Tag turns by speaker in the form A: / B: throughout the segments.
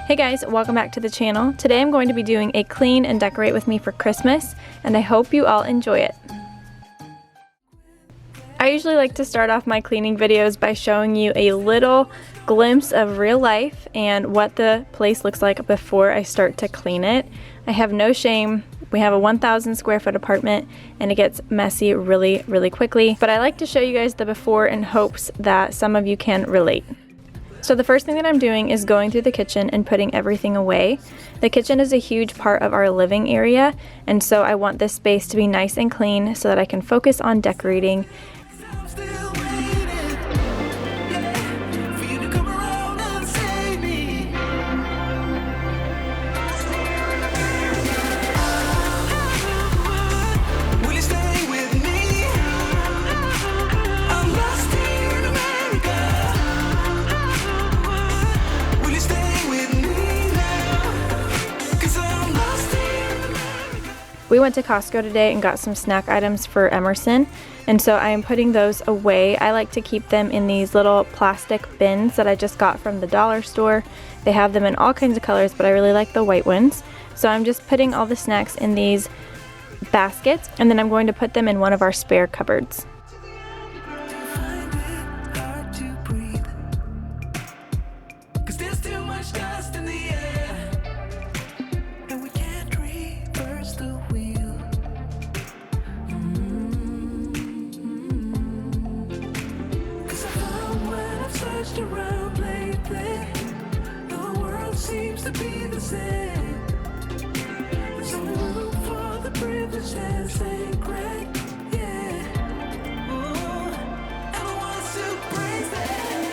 A: Hey guys, welcome back to the channel. Today I'm going to be doing a clean and decorate with me for Christmas, and I hope you all enjoy it. I usually like to start off my cleaning videos by showing you a little glimpse of real life and what the place looks like before I start to clean it. I have no shame. We have a 1,000 square foot apartment and it gets messy really quickly, but I like to show you guys the before in hopes that some of you can relate. So the first thing that I'm doing is going through the kitchen and putting everything away. The kitchen is a huge part of our living area, and so I want this space to be nice and clean so that I can focus on decorating. We went to Costco today and got some snack items for Emerson, and so I am putting those away. I like to keep them in these little plastic bins that I just got from the dollar store. They have them in all kinds of colors, but I really like the white ones. So I'm just putting all the snacks in these baskets, and then I'm going to put them in one of our spare cupboards.
B: Around lately, the world seems to be the same. There's no room for the privileged and sacred, yeah. Ooh, and I want to praise them.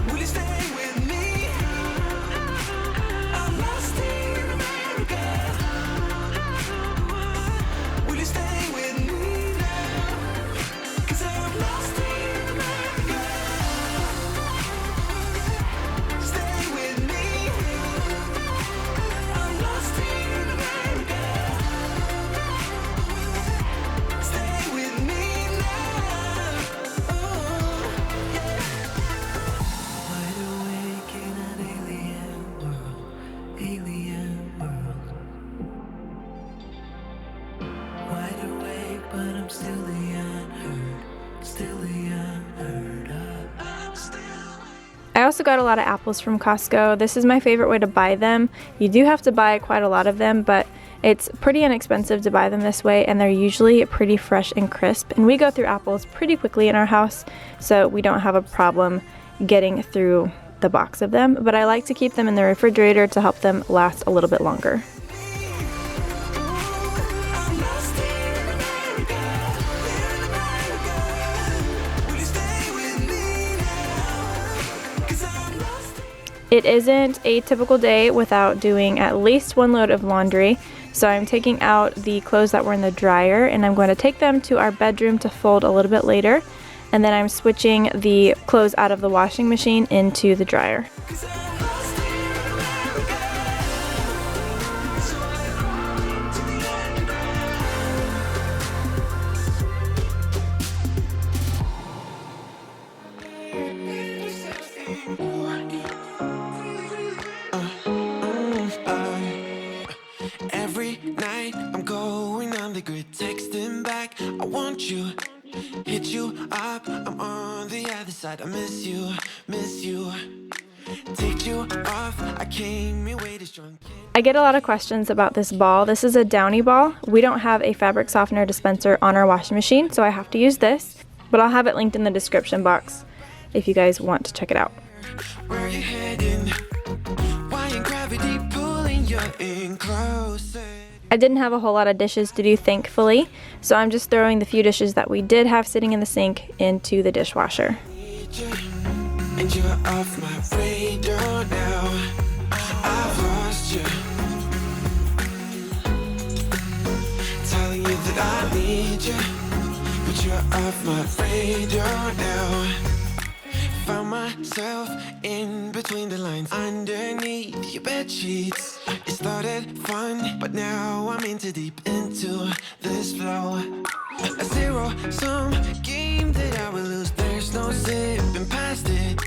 B: Will you stay with me? I'm lost in America. Will you stay with me now? 'Cause I'm lost in
A: I also got a lot of apples from Costco. This is my favorite way to buy them. You do have to buy quite a lot of them, but it's pretty inexpensive to buy them this way, and they're usually pretty fresh and crisp. And we go through apples pretty quickly in our house, so we don't have a problem getting through the box of them. But I like to keep them in the refrigerator to help them last a little bit longer. It isn't a typical day without doing at least one load of laundry, so I'm taking out the clothes that were in the dryer and I'm going to take them to our bedroom to fold a little bit later, and then I'm switching the clothes out of the washing machine into the dryer.
B: Texting back, I want you, hit you up, I'm on the other side, I miss you, take you off, I came here way too strong.
A: I get a lot of questions about this ball. This is a Downy ball. We don't have a fabric softener dispenser on our washing machine, so I have to use this, but I'll have it linked in the description box if you guys want to check it out.
B: Where are you heading? Why ain't gravity pulling you in closer?
A: I didn't have a whole lot of dishes to do, thankfully, so I'm just throwing the few dishes that we did have sitting in the sink into the dishwasher.
B: And you're off my radar now. I've lost you. Telling you that I need you, but you're off my radar now. Found myself in between the lines, underneath your bed sheets. It started fun, but now I'm in too deep into this flow. A zero-sum game that I will lose. There's no zipping past it.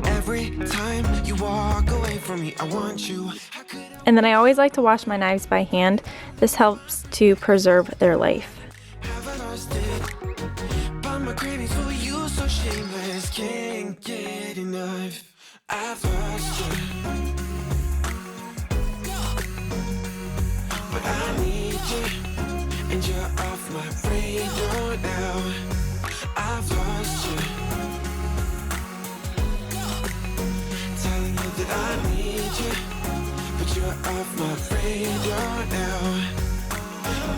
B: Every time you walk me I want you.
A: And then I always like to wash my knives by hand. This helps to preserve their life.
B: Have I lost it? But my cravings for you so shameless, can't get enough. I've lost you, but I need you, and you're off my radar now. I've lost you, telling you that I need you, but you're off my radar now.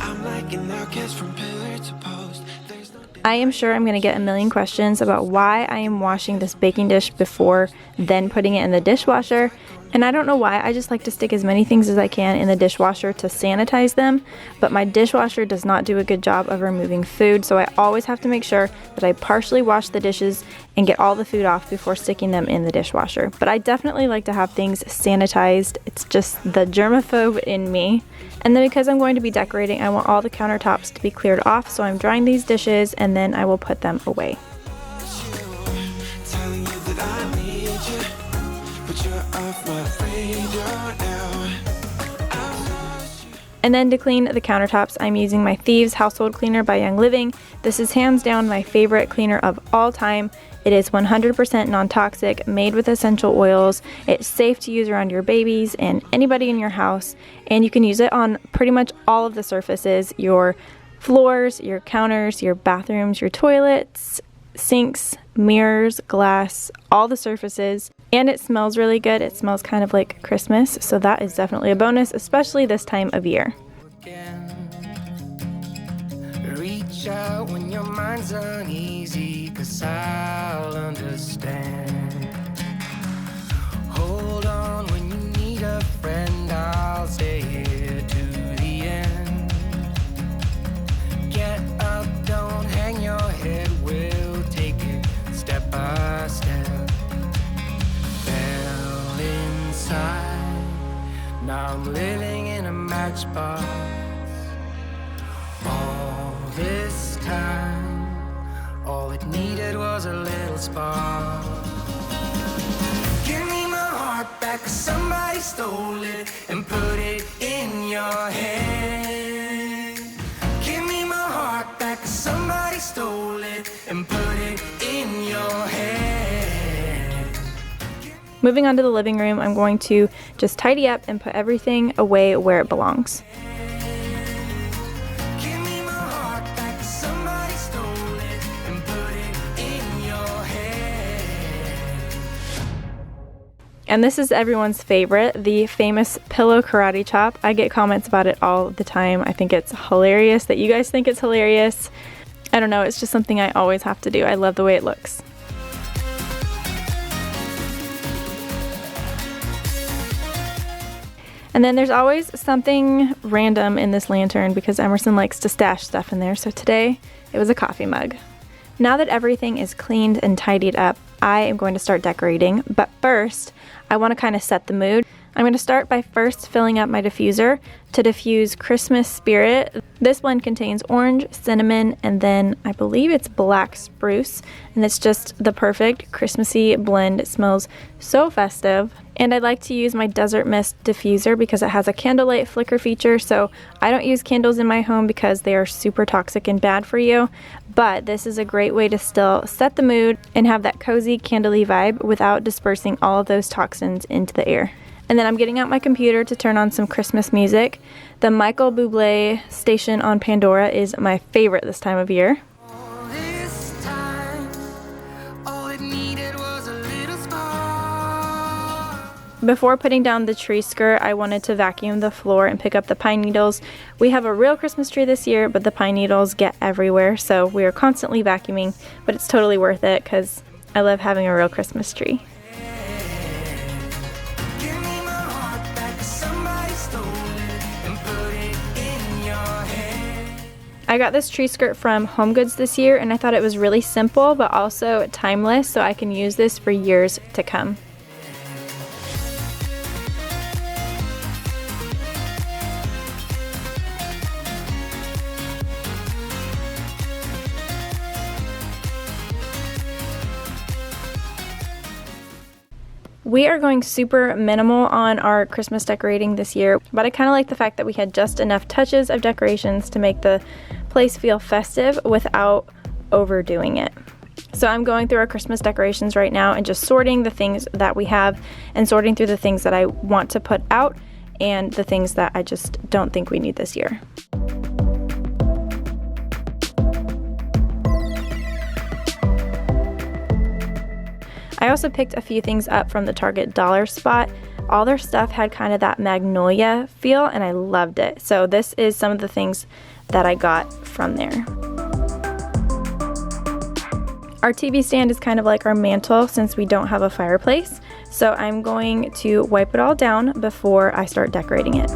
B: I'm like an outcast from pillar to post. There's no
A: I am sure I'm going to get a million questions about why I am washing this baking dish before then putting it in the dishwasher. And I don't know why, I just like to stick as many things as I can in the dishwasher to sanitize them, but my dishwasher does not do a good job of removing food, so I always have to make sure that I partially wash the dishes and get all the food off before sticking them in the dishwasher. But I definitely like to have things sanitized. It's just the germaphobe in me. And then because I'm going to be decorating, I want all the countertops to be cleared off, so I'm drying these dishes and then I will put them away.
B: telling you that I need you, but you're off my radar now. I've lost you.
A: And then to clean the countertops, I'm using my Thieves Household Cleaner by Young Living. This is hands down my favorite cleaner of all time. It is 100% non-toxic, made with essential oils. It's safe to use around your babies and anybody in your house. And you can use it on pretty much all of the surfaces, your floors, your counters, your bathrooms, your toilets, sinks, mirrors, glass, all the surfaces. And it smells really good. It smells kind of like Christmas, so that is definitely a bonus, especially this time of year.
C: Reach out when your mind's uneasy, 'cause I'll understand. Hold on when you need a friend, I'll stay here to the end. Get up, don't hang your head, we'll take it step by step. Fell inside, now I'm living in a matchbox. All this time, all it needed was a little spark. Give me my heart back, 'cause somebody stole it and put it in your hand. Give me my heart back, 'cause somebody stole it and put it in your hand.
A: Moving on to the living room, I'm going to just tidy up and put everything away where it belongs.
C: Give me my heart back, 'cause somebody stole it and put it in your hand.
A: And this is everyone's favorite, the famous pillow karate chop. I get comments about it all the time. I think it's hilarious that you guys think it's hilarious. I don't know, it's just something I always have to do. I love the way it looks. And then there's always something random in this lantern because Emerson likes to stash stuff in there. So today it was a coffee mug. Now that everything is cleaned and tidied up, I am going to start decorating. But first, I want to kind of set the mood. I'm going to start by first filling up my diffuser to diffuse Christmas spirit. This blend contains orange, cinnamon, and then I believe it's black spruce. And it's just the perfect Christmassy blend. It smells so festive. And I like to use my Desert Mist diffuser because it has a candlelight flicker feature. So I don't use candles in my home because they are super toxic and bad for you. But this is a great way to still set the mood and have that cozy candle-y vibe without dispersing all of those toxins into the air. And then I'm getting out my computer to turn on some Christmas music. The Michael Bublé station on Pandora is my favorite this time of year.
C: All this time, all it needed was a little spark.
A: Before putting down the tree skirt, I wanted to vacuum the floor and pick up the pine needles. We have a real Christmas tree this year, but the pine needles get everywhere, so we are constantly vacuuming, but it's totally worth it because I love having a real Christmas tree.
C: Give me my heart back, 'cause somebody stole it and put it in your hand.
A: I got this tree skirt from Home Goods this year, and I thought it was really simple, but also timeless, so I can use this for years to come. We are going super minimal on our Christmas decorating this year, but I kind of like the fact that we had just enough touches of decorations to make the place feel festive without overdoing it. So I'm going through our Christmas decorations right now and just sorting the things that we have and sorting through the things that I want to put out and the things that I just don't think we need this year. I also picked a few things up from the Target Dollar spot. All their stuff had kind of that magnolia feel and I loved it. So this is some of the things that I got from there. Our TV stand is kind of like our mantle since we don't have a fireplace. So I'm going to wipe it all down before I start decorating it.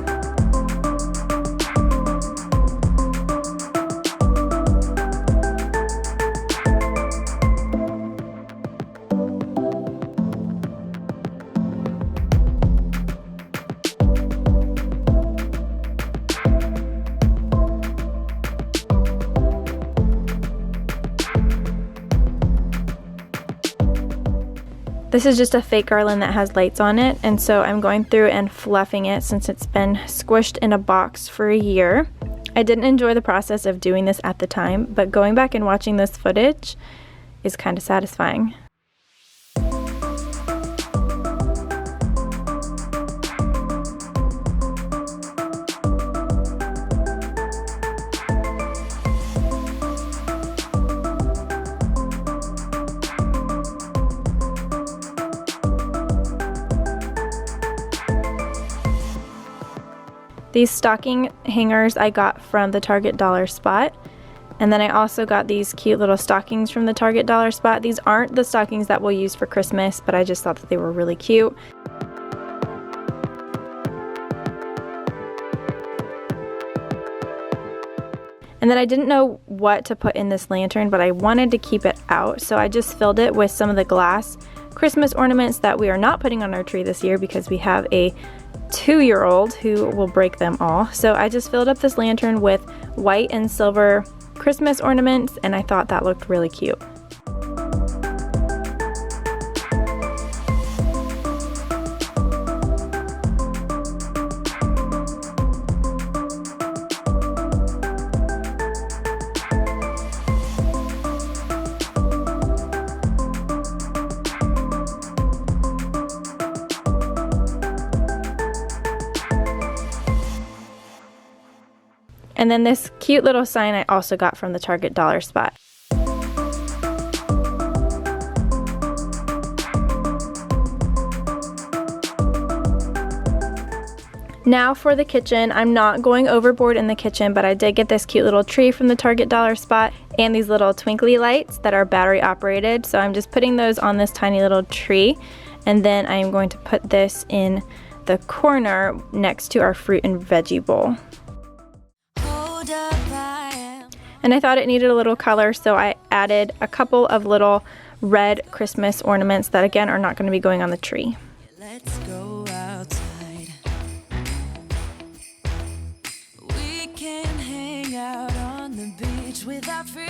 A: This is just a fake garland that has lights on it, and so I'm going through and fluffing it since it's been squished in a box for a year. I didn't enjoy the process of doing this at the time, but going back and watching this footage is kind of satisfying. These stocking hangers I got from the Target Dollar spot. And then I also got these cute little stockings from the Target Dollar spot. These aren't the stockings that we'll use for Christmas, but I just thought that they were really cute. And then I didn't know what to put in this lantern, but I wanted to keep it out. So I just filled it with some of the glass Christmas ornaments that we are not putting on our tree this year because we have a 2-year-old who will break them all. So I just filled up this lantern with white and silver Christmas ornaments, and I thought that looked really cute. And then this cute little sign I also got from the Target Dollar spot. Now for the kitchen. I'm not going overboard in the kitchen, but I did get this cute little tree from the Target Dollar spot and these little twinkly lights that are battery operated. So I'm just putting those on this tiny little tree, and then I am going to put this in the corner next to our fruit and veggie bowl. And I thought it needed a little color, so I added a couple of little red Christmas ornaments that again are not going to be going on the tree.
D: Let's go outside. We can hang out on the beach without freezing.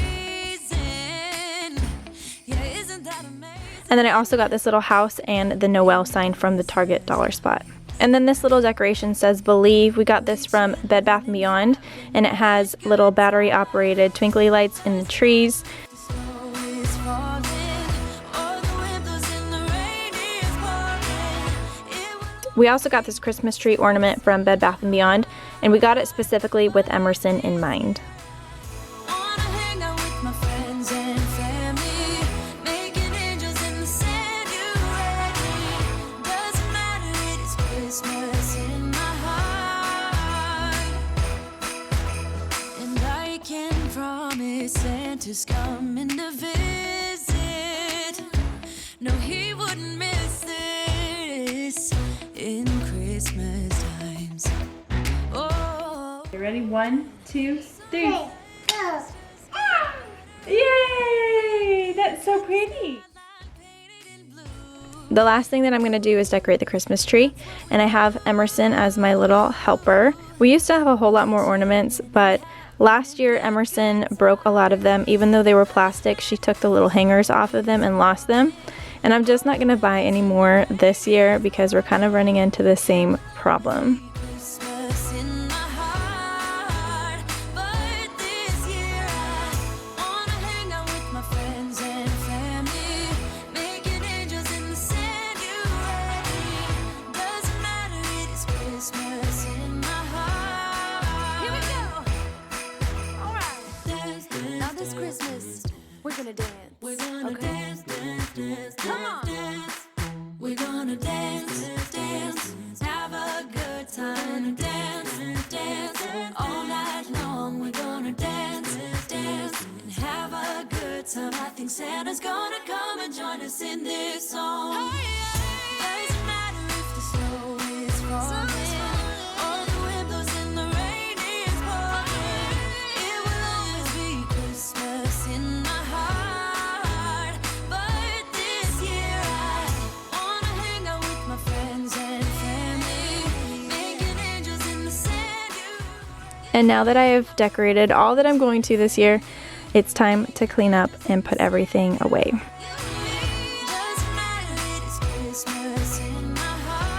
D: Yeah, isn't that amazing?
A: And then I also got this little house and the Noel sign from the Target Dollar spot. And then this little decoration says Believe. We got this from Bed Bath & Beyond, and it has little battery operated twinkly lights in the trees. We also got this Christmas tree ornament from Bed Bath & Beyond, and we got it specifically with Emerson in mind.
D: Santa's coming to visit. No, he wouldn't miss this in Christmas times. Oh.
A: You ready? 1, 2, 3. Yay! That's so pretty. The last thing that I'm going to do is decorate the Christmas tree, and I have Emerson as my little helper. We used to have a whole lot more ornaments, but last year Emerson broke a lot of them. Even though they were plastic, she took the little hangers off of them and lost them. And I'm just not going to buy any more this year because we're kind of running into the same problem.
D: Christmas in my heart, but this year I wanna hang out with my friends and family, making angels in the sand. You ready? Doesn't matter, it is Christmas in my heart. Here we go. All right. Dance, dance, now this Christmas, we're gonna dance. We're gonna dance, dance, dance. Come on. Dance. We're gonna dance, dance, have a good time, dance, dance, all night long. We're gonna dance, dance, and have a good time. I think Santa's gonna come and join us in this song. Doesn't matter if the snow is falling, or the wind blows and the rain is pouring. It will always be Christmas in my heart, but this year I wanna hang out with my friends and family, making angels in the sand.
A: And now that I have decorated all that I'm going to this year, it's time to clean up and put everything away.
D: Doesn't matter, it is Christmas in my heart.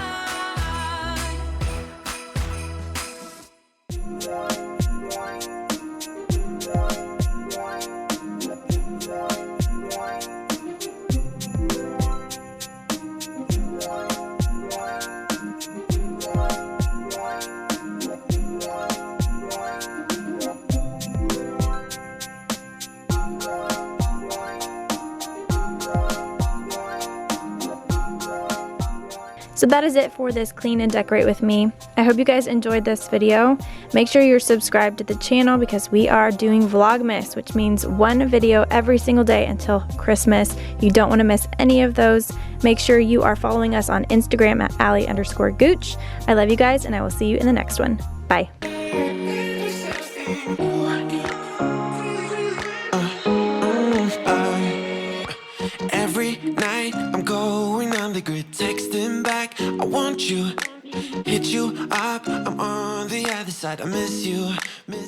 A: So that is it for this clean and decorate with me. I hope you guys enjoyed this video. Make sure you're subscribed to the channel because we are doing Vlogmas, which means one video every single day until Christmas. You don't want to miss any of those. Make sure you are following us on Instagram at allie_gooch. I love you guys, and I will see you in the next one. Bye.
B: Every night I'm going on the grid, texting back, I want you, hit you up, I'm on the other side, I miss you, miss you.